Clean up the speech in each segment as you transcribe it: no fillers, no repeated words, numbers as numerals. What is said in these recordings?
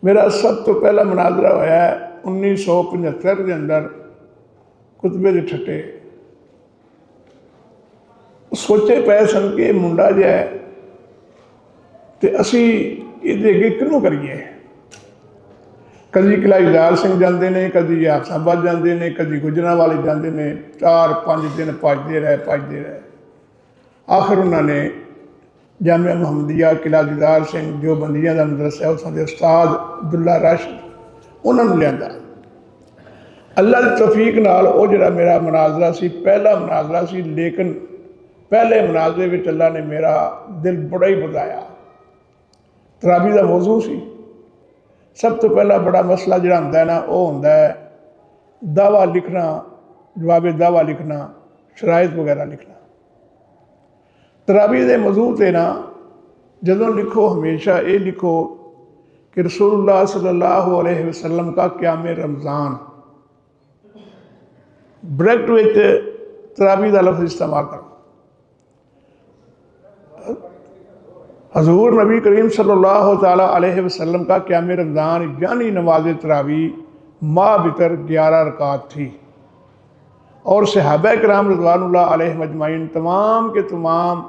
मेरा सब तो पहला मुनाजरा होया 1975 के अंदर कुतबे के ठट्टे। सोचे पे सन कि मुंडा जो है तो असी ये अगे किनू करिए। कभी किला इजलाल सिंह जाते हैं, कभी हाफसाबाद जाते हैं, कभी गुजरांवाले जाते हैं। 4-5 दिन भजते रहे। आखिर उन्होंने जामिया मुहम्मदिया किला दीदार सिंह जो बंदियां का मदरसा उसके उस्ताद अब्दुल्ला राशिद उन्होंने लिया। अल्लाह की तौफीक नाल वो जिहड़ा मेरा मुनाजरा सी पहला मुनाजरा सी, लेकिन पहले मुनाजरे में अल्लाह ने मेरा दिल बड़ा ही बधाया। तराबी का मौजू सी। सब तो पहला बड़ा मसला जिहड़ा हुंदा है ना, वो हुंदा है दावा लिखना, जवाब दावा लिखना, शराइत वगैरह लिखना। तराबी के मौजू से ना जदों लिखो हमेशा ये लिखो कि रसूलुल्लाह सल्लल्लाहु अलैहि वसल्लम का क़याम रमज़ान, ब्रैकेट में तराबी का लफ्ज़ इस्तेमाल करो। हजूर नबी करीम सल्लल्लाहु ताला अलैहि वसल्लम का क़याम रमज़ान यानी नमाज तरावी माह बितर 11 रकात थी और सहाबा किराम रिज़वानुल्लाह अलैहिम अजमाइन तमाम के तमाम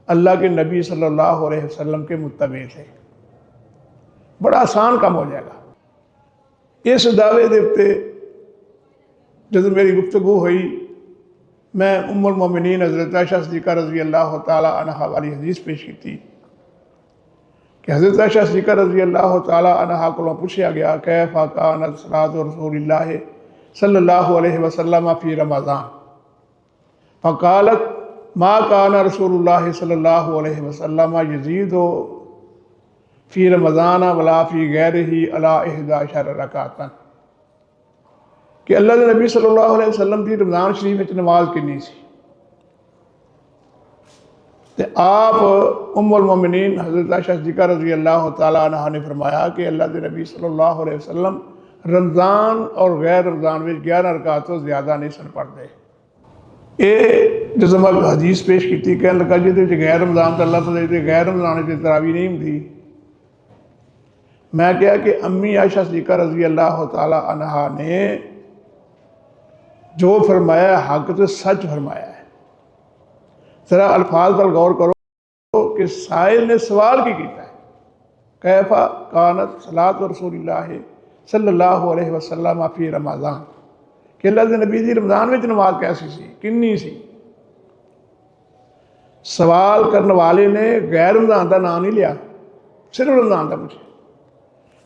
अल्लाह के नबी सल्लल्लाहु अलैहि वसल्लम के मुत्तबे थे। बड़ा आसान काम हो जाएगा। इस दावे के उत्ते जब मेरी गुफ्तगू हुई, मैं उम्मुल मोमिनीन हज़रत आयशा सिद्दीक़ा रज़ी अल्लाह ताला अन्हा वाली हदीस पेश की थी कि हज़रत आयशा सिद्दीक़ा रज़ी अल्लाह ताला अन्हा को पूछा गया कैफ़ा कानत सलातु रसूलिल्लाह सल्लल्लाहु अलैहि वसल्लम फ़ी रमज़ान, फ़क़ालत मा काना रसूलुल्लाह सल्लल्लाहु अलैहि वसल्लम यज़ीदु फ़ी रमज़ान वला फ़ी गैरिही अला 11 रकातन, कि अल्लाह के नबी सल्लल्लाहु अलैहि वसल्लम की रमज़ान शरीफ नमाज कितनी सी। तो आप उम्मुल मोमिनीन हज़रत आयशा सिद्दीक़ा रज़ी अल्लाह ताला अन्हा ने फरमाया कि अल्लाह के नबी सल्लल्लाहु अलैहि वसल्लम रमज़ान और गैर रमज़ान में 11 रकात तो ज़्यादा नहीं सन पढ़ते। ये जो मैं हदीस पेश की कहने लगा जिद गैर रमज़ान का लफ्ज़ है, गैर रमज़ान से तरावी नहीं होती। मैं कहा कि अम्मी आयशा सिद्दीक़ा रज़ी अल्लाह ताला अन्हा ने जो फरमाया हक तो सच फरमाया है। जरा अल्फाज पर गौर करो कि साइल ने सवाल की किया है कैफ़ा कानत सलात रसूलिल्लाह सल्लल्लाहु अलैहि वसल्लम फ़ी रमज़ान, कि अल्लाह के नबी की रमज़ान में नमाज कैसी सी, किन्नी सी। सवाल करने वाले ने गैर रमज़ान का नाम नहीं लिया, सिर्फ रमज़ान का पूछे।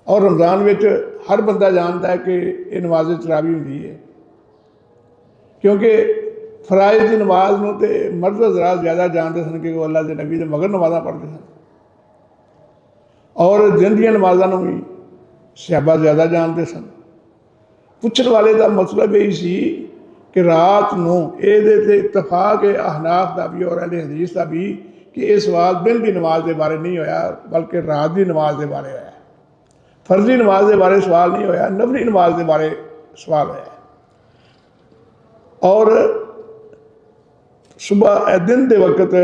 और रमज़ान में हर बंदा जानता है कि ये नमाज तरावी होती है, क्योंकि फराइज की नमाज में तो मर्द हज़रात ज़्यादा जानते सन कि वो अल्लाह के नबी के मगर नमाज़ा पढ़ते सन, और दिन दी नमाज़ों भी सहाबा ज़्यादा जानते सन। पूछने वाले का मतलब यही सी कि रात को ये इतफाक है अहनाफ का भी और अहले हदीस का भी कि यह सवाल दिन की नमाज के बारे नहीं होया, बल्कि रात की नमाज के बारे होया। फर्जी नमाज के बारे सवाल नहीं होया, नफली नमाज के बारे सवाल होया। और सुबह दिन के वक्त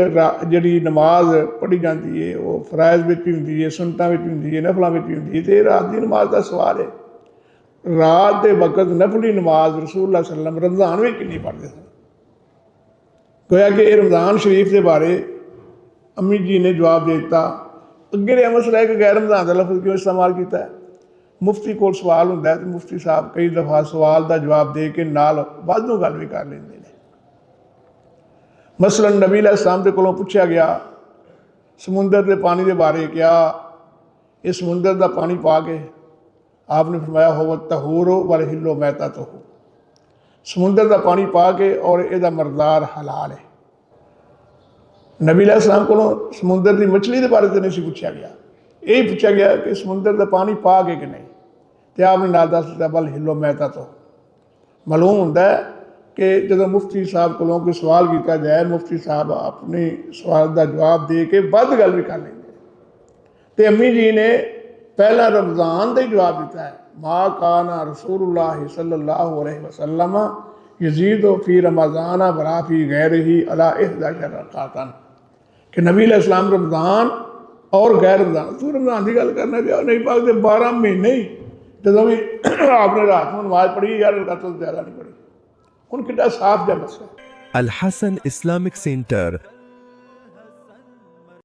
जी नमाज पढ़ी जाती है वो फराइज में भी होंगी है, सुनतों में भी होंगी है, नफलों में भी होंगी है। तो रात की नमाज का सवाल है। रात के वक्त नफली नमाज रसूलुल्लाह सल्लल्लाहु अलैहि वसल्लम रमज़ान में कितनी पढ़ते थे। गोया कि रमज़ान शरीफ के बारे अम्मी जी ने जवाब दे दिता। अगे यह मसला है कि गैर रमज़ान का लफ्ज़ क्यों इस्तेमाल किया है। मुफ्ती को सवाल होंदा है तो मुफ्ती साहब कई दफ़ा सवाल का जवाब दे के नाल वाधू गल भी कर लेंगे। मसलन नबी अलैहिस्सलाम के कोलों पूछा गया समुंदर के पानी के बारे, क्या ये समुंदर का पानी पा के आपने फरमाया हो तहूर व हिलो मैता तो हो, समुंदर का पानी पा के और यदा मरदार हलाल है। नबी अलैहिस्सलाम कोलों समुंदर की मछली के बारे तो नहीं पूछा गया, यही पूछा गया कि समुंदर का पानी पा के कि नहीं। तो आपने नाल दस दिता बल हिलो मैता तो। मालूम होंदा है कि जो मुफ्ती साहब को कोई सवाल किया जाए, मुफ्ती साहब अपने सवाल का जवाब दे के बद गल भी कर लेंगे। तो अम्मी जी ने पहला रमज़ान का ही जवाब दिता है, मा काना रसूलुल्लाह सल्लल्लाहु अलैहि वसल्लम यज़ीदु फ़ी रमज़ान वला फ़ी गैरिही अला 11 रकातन, कि नबी अलैहिस्सलाम रमज़ान और गैर रमजान, तू रमजान की गल करना पिया नहीं पाक दे 12 महीने ही जो भी आपने रात में नमाज पढ़ी यार तो ज़्यादा नहीं पढ़ी। हुण कितना साफ जा मसला। अल हसन इस्लामिक सेंटर